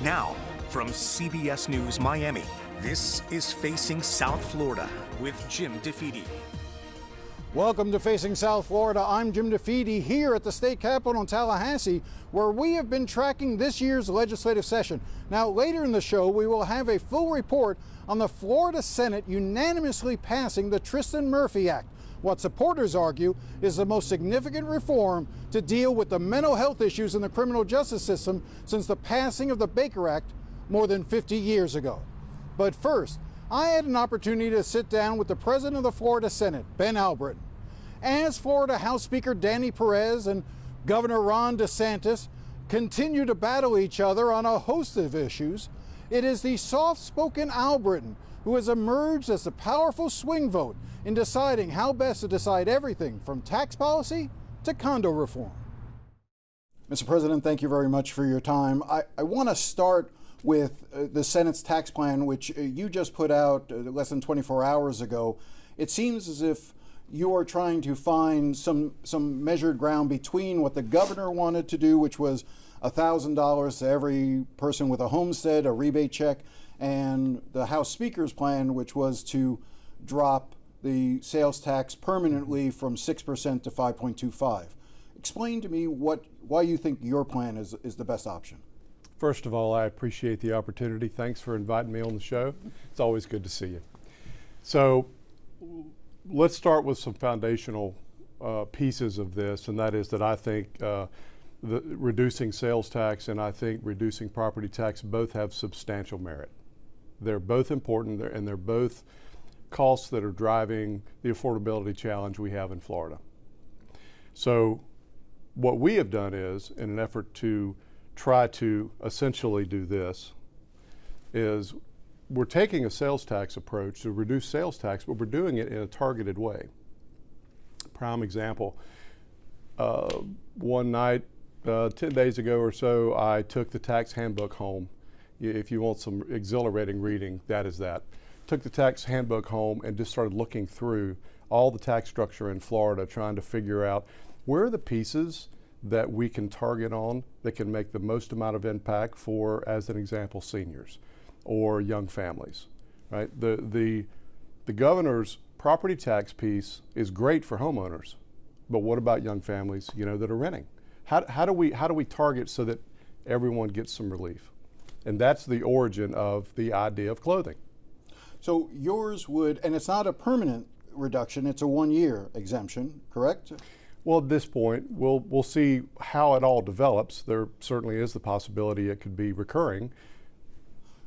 Now, from CBS News Miami, this is Facing South Florida with Jim DeFede. Welcome to Facing South Florida. I'm Jim DeFede here at the state capitol in Tallahassee, where we have been tracking this year's legislative session. Now, later in the show, we will have a full report on the Florida Senate unanimously passing the Tristin Murphy Act. What supporters argue is the most significant reform to deal with the mental health issues in the criminal justice system since the passing of the Baker Act more than 50 years ago. But first, I had an opportunity to sit down with the president of the Florida Senate, Ben Albritton. As Florida House Speaker Danny Perez and Governor Ron DeSantis continue to battle each other on a host of issues, it is the soft-spoken Albritton who has emerged as the powerful swing vote in deciding how best to decide everything from tax policy to condo reform. Mr. President, thank you very much for your time. I want to start with the Senate's tax plan, which you just put out less than 24 hours ago. It seems as if you are trying to find some measured ground between what the governor wanted to do, which was $1,000 to every person with a homestead, a rebate check, and the House Speaker's plan, which was to drop the sales tax permanently from 6% to 5.25. Explain to me why you think your plan is the best option. First of all, I appreciate the opportunity. Thanks for inviting me on the show. It's always good to see you. So let's start with some foundational pieces of this, and that is that I think reducing sales tax and I think reducing property tax both have substantial merit. They're both important, and they're both costs that are driving the affordability challenge we have in Florida. So what we have done is, in an effort to try to essentially do this, is we're taking a sales tax approach to reduce sales tax, but we're doing it in a targeted way. Prime example, one night, 10 days ago or so, I took the tax handbook home. If you want some exhilarating reading, that is that. Took the tax handbook home and just started looking through all the tax structure in Florida, trying to figure out where are the pieces that we can target on that can make the most amount of impact for, as an example, seniors or young families, right? The governor's property tax piece is great for homeowners, but what about young families, that are renting? How do we target so that everyone gets some relief? And that's the origin of the idea of clothing. So yours would, and it's not a permanent reduction, it's a one-year exemption, correct? Well, at this point, we'll see how it all develops. There certainly is the possibility it could be recurring.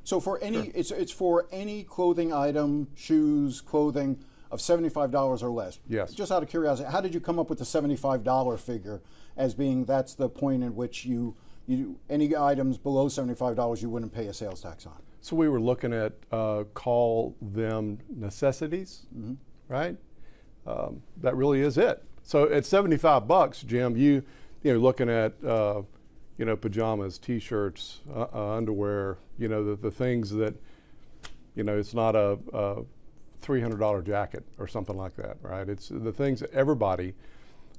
So for any, it's for any clothing item, shoes, clothing of $75 or less. Yes. Just out of curiosity, how did you come up with the $75 figure as being that's the point in which you any items below $75 you wouldn't pay a sales tax on? So we were looking at call them necessities, right? That really is it. So at $75, Jim, you're looking at pajamas, T-shirts, underwear, the things that, it's not a $300 jacket or something like that, right? It's the things that everybody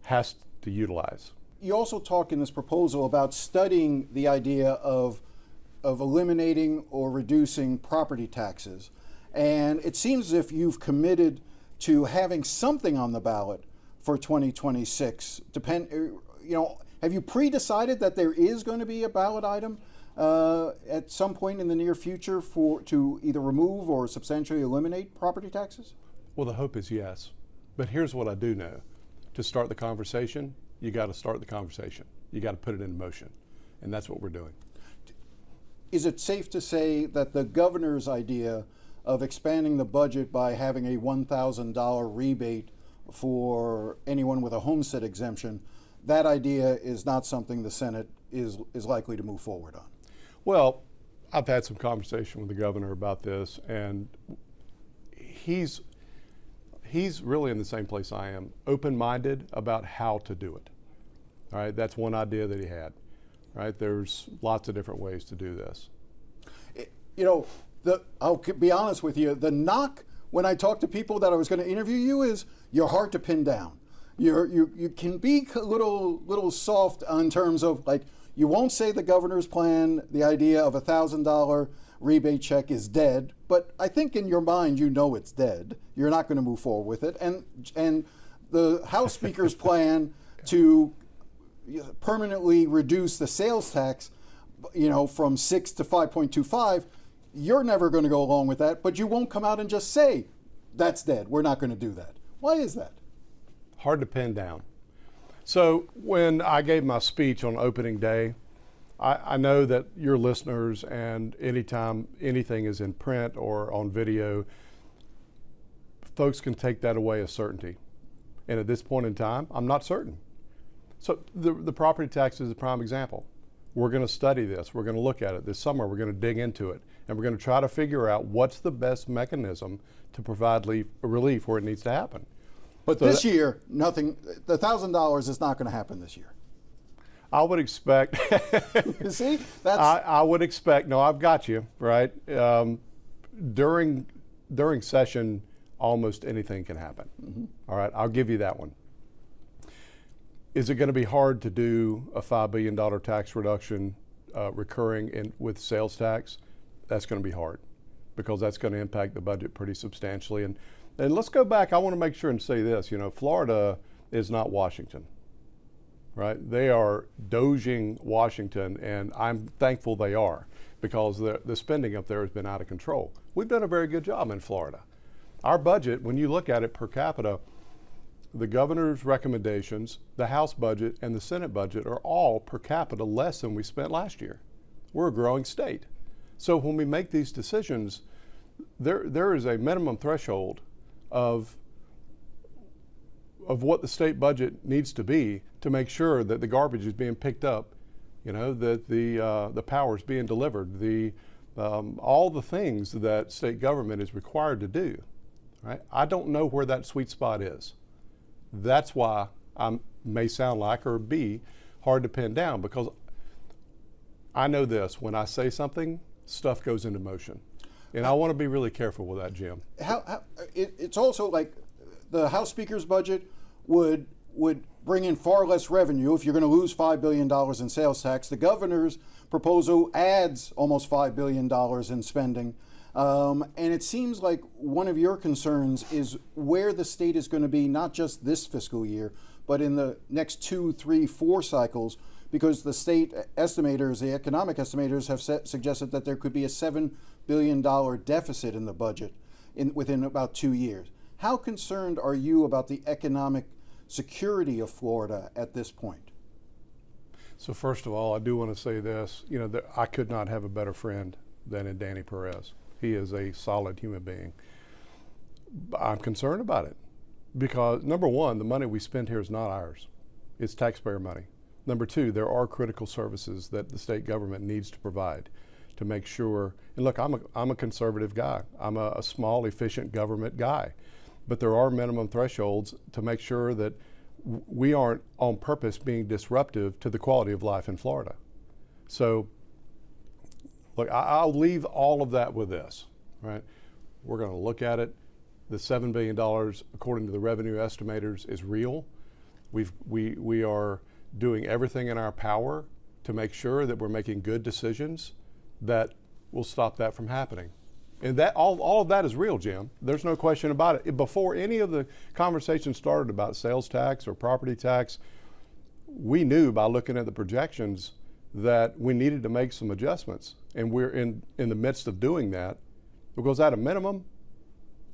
has to utilize. You also talk in this proposal about studying the idea of eliminating or reducing property taxes. And it seems as if you've committed to having something on the ballot for 2026. Have you pre-decided that there is going to be a ballot item at some point in the near future to either remove or substantially eliminate property taxes? Well, the hope is yes. But here's what I do know. To start the conversation, you got to start the conversation. You got to put it in motion. And that's what we're doing. Is it safe to say that the governor's idea of expanding the budget by having a $1,000 rebate for anyone with a homestead exemption, that idea is not something the Senate is likely to move forward on? Well, I've had some conversation with the governor about this, and he's really in the same place I am, open-minded about how to do it. All right, that's one idea that he had. Right, there's lots of different ways to do this. I'll be honest with you, the knock when I talk to people that I was going to interview you is you're hard to pin down. You can be a little soft in terms of, like, You won't say the governor's plan, the idea of $1,000 rebate check is dead, but I think in your mind you know it's dead. You're not going to move forward with it. And the House Speaker's plan to permanently reduce the sales tax, from 6 to 5.25, you're never going to go along with that, but you won't come out and just say that's dead. We're not going to do that. Why is that? Hard to pin down. So when I gave my speech on opening day, I know that your listeners, and anytime anything is in print or on video, folks can take that away as certainty. And at this point in time, I'm not certain. So the property tax is a prime example. We're going to study this. We're going to look at it this summer. We're going to dig into it. And we're going to try to figure out what's the best mechanism to provide relief where it needs to happen. But so this year, nothing, the $1,000 is not going to happen this year. I would expect. You see? That's I would expect, no, I've got you, right? During session, almost anything can happen. Mm-hmm. All right, I'll give you that one. Is it going to be hard to do a $5 billion tax reduction recurring with sales tax? That's going to be hard because that's going to impact the budget pretty substantially. And let's go back. I want to make sure and say this. Florida is not Washington, right? They are doging Washington, and I'm thankful they are because the spending up there has been out of control. We've done a very good job in Florida. Our budget, when you look at it per capita, the governor's recommendations, the House budget, and the Senate budget are all per capita less than we spent last year. We're a growing state. So when we make these decisions, there is a minimum threshold of what the state budget needs to be to make sure that the garbage is being picked up, that the power is being delivered, all the things that state government is required to do. Right? I don't know where that sweet spot is. That's why I may sound like or be hard to pin down, because I know this: when I say something, stuff goes into motion. And I want to be really careful with that, Jim. It's also like the House Speaker's budget would bring in far less revenue if you're going to lose $5 billion in sales tax. The governor's proposal adds almost $5 billion in spending. And it seems like one of your concerns is where the state is going to be, not just this fiscal year, but in the next 2, 3, 4 cycles, because the state estimators, the economic estimators, have suggested that there could be a $7 billion deficit in the budget within about 2 years. How concerned are you about the economic security of Florida at this point? So first of all, I do want to say this, I could not have a better friend than in Danny Perez. He is a solid human being. I'm concerned about it because, number one, the money we spend here is not ours. It's taxpayer money. Number two, there are critical services that the state government needs to provide to make sure, and look, I'm a conservative guy. I'm a small, efficient government guy. But there are minimum thresholds to make sure that we aren't on purpose being disruptive to the quality of life in Florida. So, look, I'll leave all of that with this, right? We're going to look at it. The $7 billion, according to the revenue estimators, is real. We are doing everything in our power to make sure that we're making good decisions that will stop that from happening. And that all of that is real, Jim. There's no question about it. Before any of the conversation started about sales tax or property tax, we knew by looking at the projections that we needed to make some adjustments. And we're in the midst of doing that, because at a minimum,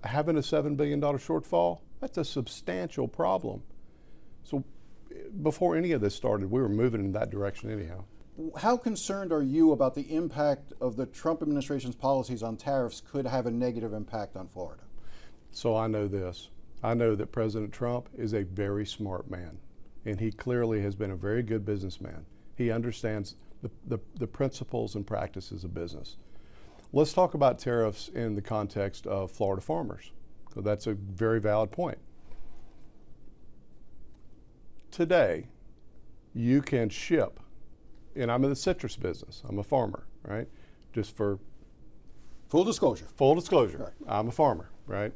having a $7 billion shortfall, that's a substantial problem. So before any of this started, we were moving in that direction anyhow. How concerned are you about the impact of the Trump administration's policies on tariffs could have a negative impact on Florida? So I know this. I know that President Trump is a very smart man, and he clearly has been a very good businessman. He understands the principles and practices of business. Let's talk about tariffs in the context of Florida farmers. So that's a very valid point. Today, you can ship, and I'm in the citrus business. I'm a farmer, right? Just for full disclosure. Full disclosure. Right. I'm a farmer, right?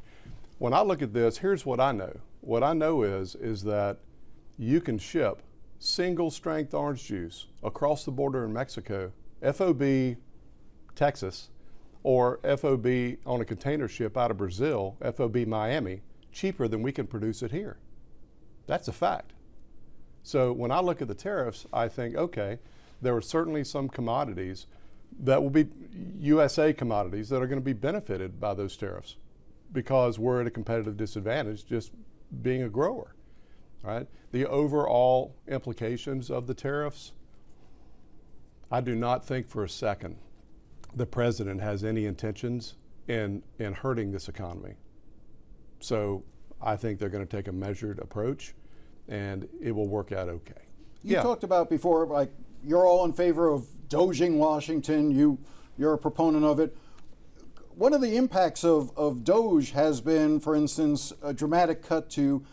When I look at this, here's what I know. What I know is that you can ship single strength orange juice across the border in Mexico, FOB Texas, or FOB on a container ship out of Brazil, FOB Miami, cheaper than we can produce it here. That's a fact. So when I look at the tariffs, I think, okay, there are certainly some commodities that will be USA commodities that are going to be benefited by those tariffs because we're at a competitive disadvantage just being a grower, right? The overall implications of the tariffs, I do not think for a second the president has any intentions in hurting this economy. So I think they're going to take a measured approach and it will work out okay. You talked about before, like, you're all in favor of doging Washington. You're a proponent of it. One of the impacts of Doge has been, for instance, a dramatic cut to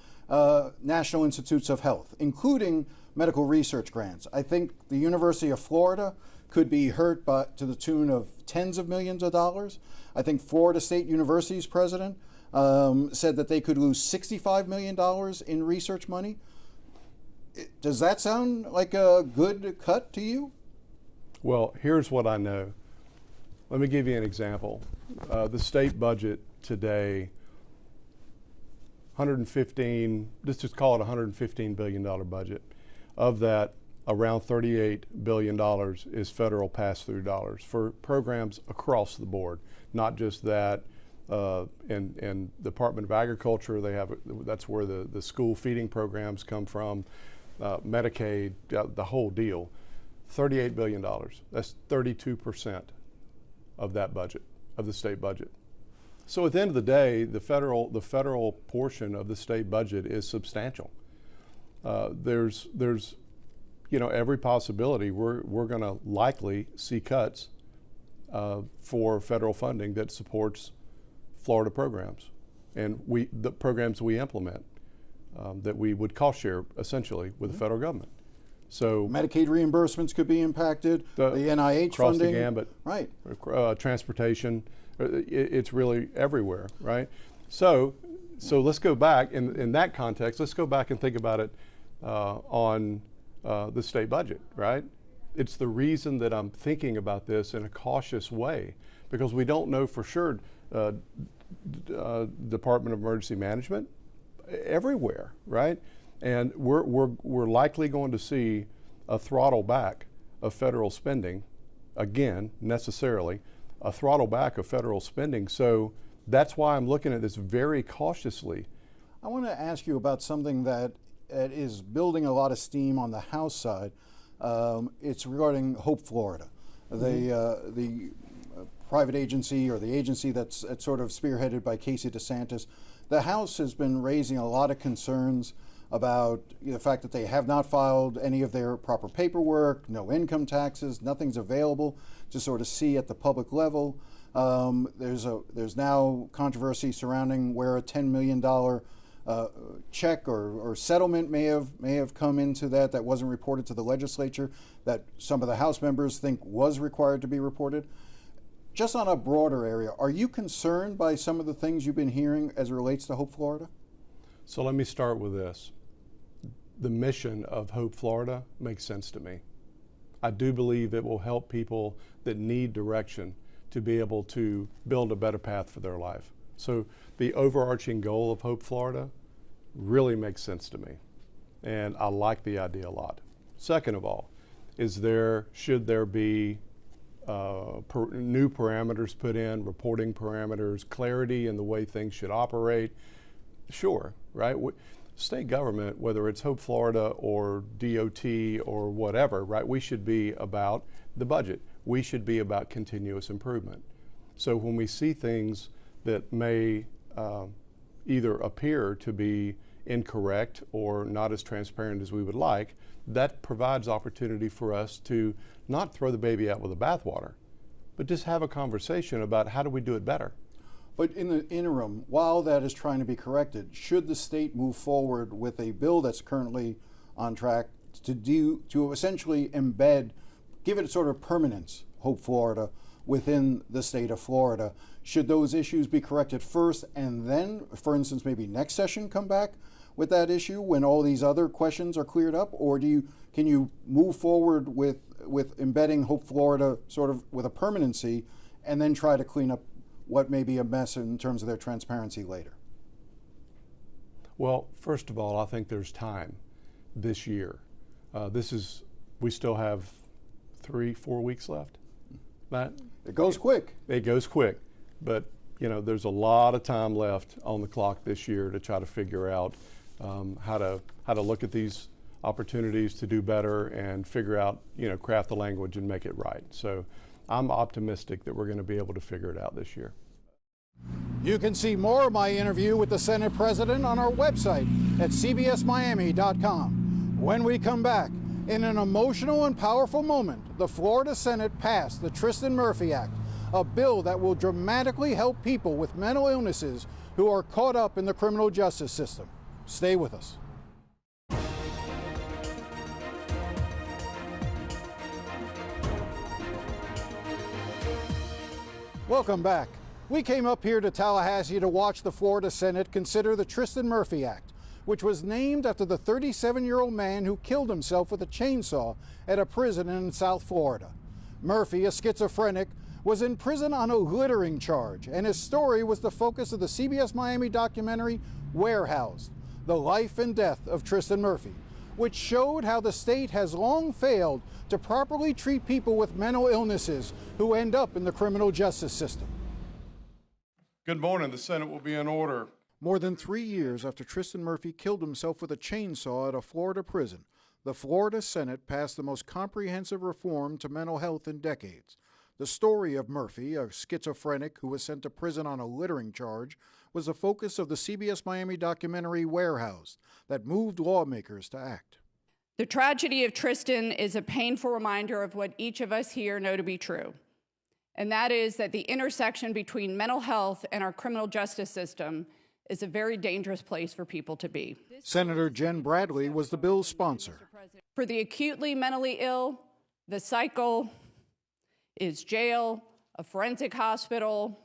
National Institutes of Health, including medical research grants. I think the University of Florida could be hurt to the tune of tens of millions of dollars. I think Florida State University's president said that they could lose $65 million in research money. Does that sound like a good cut to you? Well, here's what I know. Let me give you an example. The state budget today, let's just call it $115 billion budget. Of that, around $38 billion is federal pass-through dollars for programs across the board, not just that. In the Department of Agriculture, that's where the school feeding programs come from, Medicaid, the whole deal. $38 billion. That's 32% of that budget, of the state budget. So at the end of the day, the federal portion of the state budget is substantial. There's every possibility we're going to likely see cuts for federal funding that supports Florida programs and the programs we implement that we would cost share essentially with the federal government. So Medicaid reimbursements could be impacted, the NIH across funding. the gambit, right? Transportation, it's really everywhere, right? So let's go back in that context. Let's go back and think about it on the state budget, right? It's the reason that I'm thinking about this in a cautious way because we don't know for sure. Department of Emergency Management, everywhere, right? And we're likely going to see a throttle back of federal spending, again, necessarily, a throttle back of federal spending. So that's why I'm looking at this very cautiously. I want to ask you about something that is building a lot of steam on the House side. It's regarding Hope Florida, the private agency or the agency that's sort of spearheaded by Casey DeSantis. The House has been raising a lot of concerns about the fact that they have not filed any of their proper paperwork, no income taxes, nothing's available to sort of see at the public level. There's now controversy surrounding where a $10 million check or settlement may have come into that wasn't reported to the legislature, that some of the House members think was required to be reported. Just on a broader area, are you concerned by some of the things you've been hearing as it relates to Hope Florida? So let me start with this. The mission of Hope Florida makes sense to me. I do believe it will help people that need direction to be able to build a better path for their life. So the overarching goal of Hope Florida really makes sense to me. And I like the idea a lot. Second of all, should there be new parameters put in, reporting parameters, clarity in the way things should operate? Sure, right? State government, whether it's Hope Florida or DOT or whatever, right? We should be about the budget. We should be about continuous improvement. So when we see things that may either appear to be incorrect or not as transparent as we would like, that provides opportunity for us to not throw the baby out with the bathwater, but just have a conversation about how do we do it better. But in the interim, while that is trying to be corrected, should the state move forward with a bill that's currently on track to essentially give it sort of permanence, Hope Florida, within the state of Florida, should those issues be corrected first and then, for instance, maybe next session come back? with that issue when all these other questions are cleared up, or can you move forward with embedding Hope Florida sort of with a permanency, and then try to clean up what may be a mess in terms of their transparency later? Well, first of all, I think there's time this year. We still have 3-4 weeks left. Matt? It goes quick. It goes quick, but there's a lot of time left on the clock this year to try to figure out how to look at these opportunities to do better and figure out, craft the language and make it right. So I'm optimistic that we're going to be able to figure it out this year. You can see more of my interview with the Senate President on our website at cbsmiami.com. When we come back, in an emotional and powerful moment, the Florida Senate passed the Tristin Murphy Act, a bill that will dramatically help people with mental illnesses who are caught up in the criminal justice system. Stay with us. Welcome back. We came up here to Tallahassee to watch the Florida Senate consider the Tristin Murphy Act, which was named after the 37-year-old man who killed himself with a chainsaw at a prison in South Florida. Murphy, a schizophrenic, was in prison on a littering charge, and his story was the focus of the CBS Miami documentary Warehoused, the life and death of Tristin Murphy, which showed how the state has long failed to properly treat people with mental illnesses who end up in the criminal justice system. Good morning. The Senate will be in order. More than 3 years after Tristin Murphy killed himself with a chainsaw at a Florida prison, the Florida Senate passed the most comprehensive reform to mental health in decades. The story of Murphy, a schizophrenic who was sent to prison on a littering charge, was the focus of the CBS Miami documentary Warehoused that moved lawmakers to act. The tragedy of Tristin is a painful reminder of what each of us here know to be true, and that is that the intersection between mental health and our criminal justice system is a very dangerous place for people to be. Senator Jen Bradley was the bill's sponsor. For the acutely mentally ill, the cycle is jail, a forensic hospital,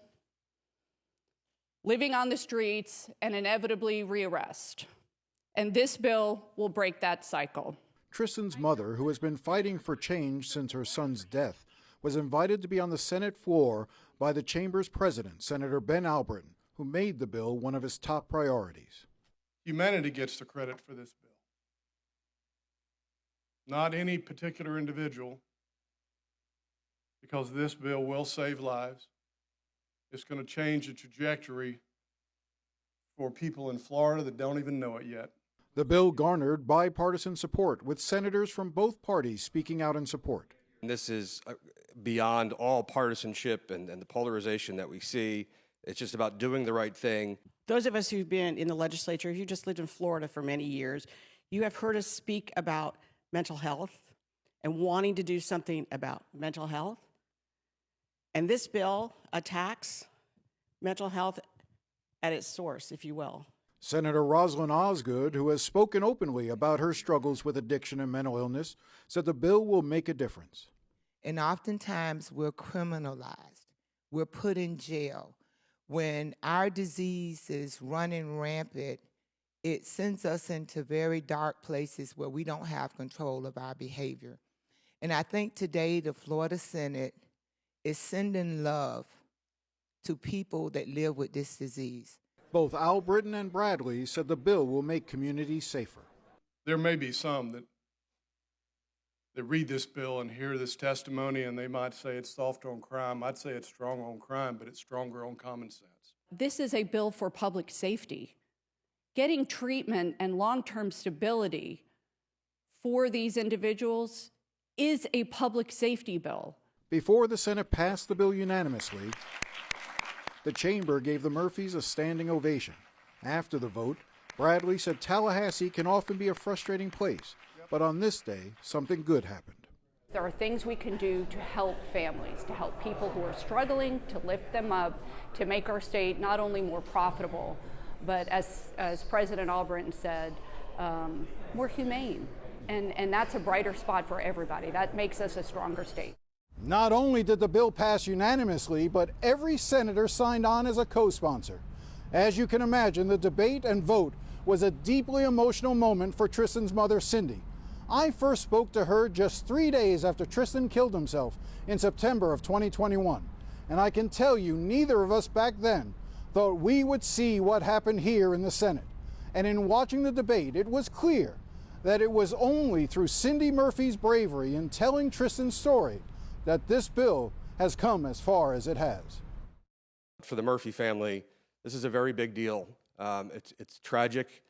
living on the streets, and inevitably rearrest. And this bill will break that cycle. Tristin's mother, who has been fighting for change since her son's death, was invited to be on the Senate floor by the chamber's president, Senator Ben Albritton, who made the bill one of his top priorities. Humanity gets the credit for this bill, not any particular individual, because this bill will save lives. It's going to change the trajectory for people in Florida that don't even know it yet. The bill garnered bipartisan support, with senators from both parties speaking out in support. This is beyond all partisanship and the polarization that we see. It's just about doing the right thing. Those of us who've been in the legislature, you just lived in Florida for many years, you have heard us speak about mental health and wanting to do something about mental health. And this bill attacks mental health at its source, if you will. Senator Rosalynn Osgood, who has spoken openly about her struggles with addiction and mental illness, said the bill will make a difference. And oftentimes we're criminalized. We're put in jail. When our disease is running rampant, it sends us into very dark places where we don't have control of our behavior. And I think today the Florida Senate is sending love to people that live with this disease. Both Albritton and Bradley said the bill will make communities safer. There may be some that read this bill and hear this testimony and they might say it's soft on crime. I'd say it's strong on crime, but it's stronger on common sense. This is a bill for public safety. Getting treatment and long-term stability for these individuals is a public safety bill. Before the Senate passed the bill unanimously, the chamber gave the Murphys a standing ovation. After the vote, Bradley said Tallahassee can often be a frustrating place, but on this day, something good happened. There are things we can do to help families, to help people who are struggling, to lift them up, to make our state not only more profitable, but as President Albritton said, more humane. And that's a brighter spot for everybody. That makes us a stronger state. Not only did the bill pass unanimously, but every senator signed on as a co-sponsor. As you can imagine, the debate and vote was a deeply emotional moment for Tristan's mother, Cindee. I first spoke to her just 3 days after Tristan killed himself in September of 2021. And I can tell you, neither of us back then thought we would see what happened here in the Senate. And in watching the debate, it was clear that it was only through Cindee Murphy's bravery in telling Tristan's story that this bill has come as far as it has. For the Murphy family, this is a very big deal. It's tragic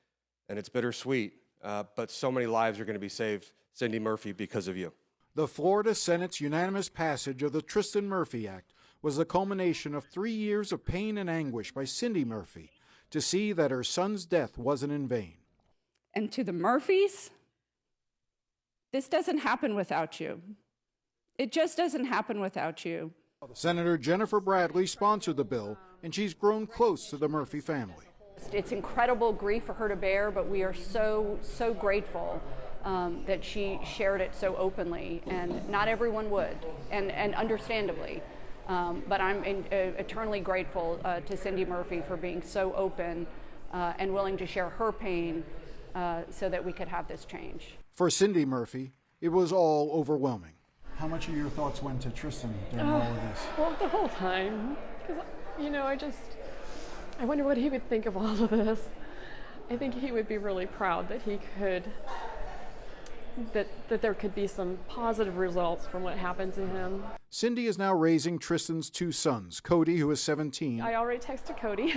and it's bittersweet, but so many lives are going to be saved, Cindee Murphy, because of you. The Florida Senate's unanimous passage of the Tristin Murphy Act was the culmination of 3 years of pain and anguish by Cindee Murphy to see that her son's death wasn't in vain. And to the Murphys, this doesn't happen without you. It just doesn't happen without you. Senator Jennifer Bradley sponsored the bill, and she's grown close to the Murphy family. It's incredible grief for her to bear, but we are so grateful that she shared it so openly, and not everyone would, and understandably. But I'm eternally grateful to Cindee Murphy for being so open and willing to share her pain so that we could have this change. For Cindee Murphy, it was all overwhelming. How much of your thoughts went to Tristan during all of this? Well, the whole time. Because, I wonder what he would think of all of this. I think he would be really proud that he could, that there could be some positive results from what happened to him. Cindee is now raising Tristan's 2 sons, Cody, who is 17. I already texted Cody,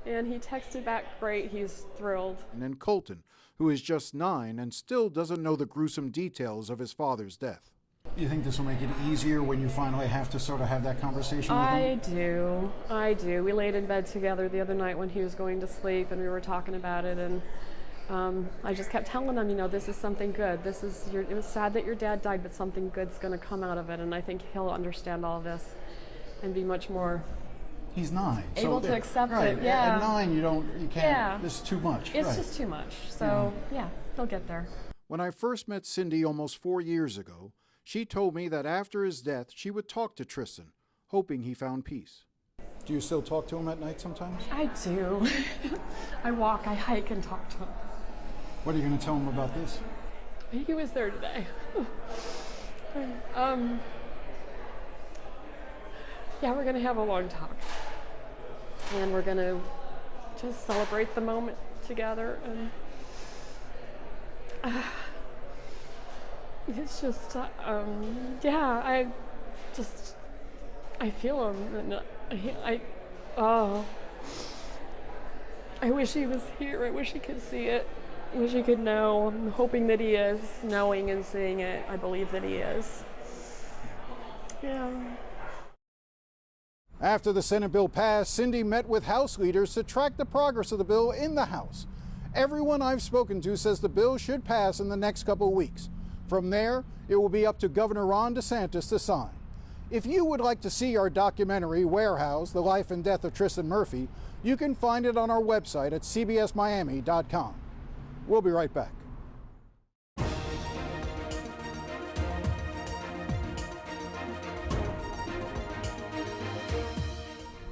and he texted back great. He's thrilled. And then Colton, who is just 9 and still doesn't know the gruesome details of his father's death. Do you think this will make it easier when you finally have to sort of have that conversation with him? I do. We laid in bed together the other night when he was going to sleep, and we were talking about it, and I just kept telling him, this is something good. It was sad that your dad died, but something good's going to come out of it, and I think he'll understand all of this and be much more He's 9. able to accept right. it. Yeah. At 9, you can't. Yeah. This is too much. It's right. just too much. So yeah, he'll get there. When I first met Cindee almost 4 years ago, she told me that after his death, she would talk to Tristan, hoping he found peace. Do you still talk to him at night sometimes? I do. I walk, I hike, and talk to him. What are you going to tell him about this? He was there today. Yeah, we're going to have a long talk. And we're going to just celebrate the moment together. And it's just, I feel him. And I wish he was here. I wish he could see it. I wish he could know. I'm hoping that he is, knowing and seeing it. I believe that he is. Yeah. After the Senate bill passed, Cindee met with House leaders to track the progress of the bill in the House. Everyone I've spoken to says the bill should pass in the next couple of weeks. From there, it will be up to Governor Ron DeSantis to sign. If you would like to see our documentary, Warehouse, The Life and Death of Tristan Murphy, you can find it on our website at cbsmiami.com. We'll be right back.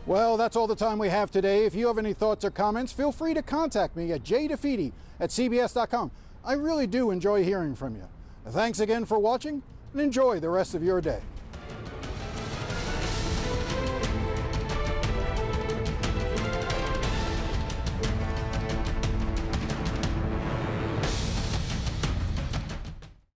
Well, that's all the time we have today. If you have any thoughts or comments, feel free to contact me at jdefede@cbs.com. I really do enjoy hearing from you. Thanks again for watching, and enjoy the rest of your day.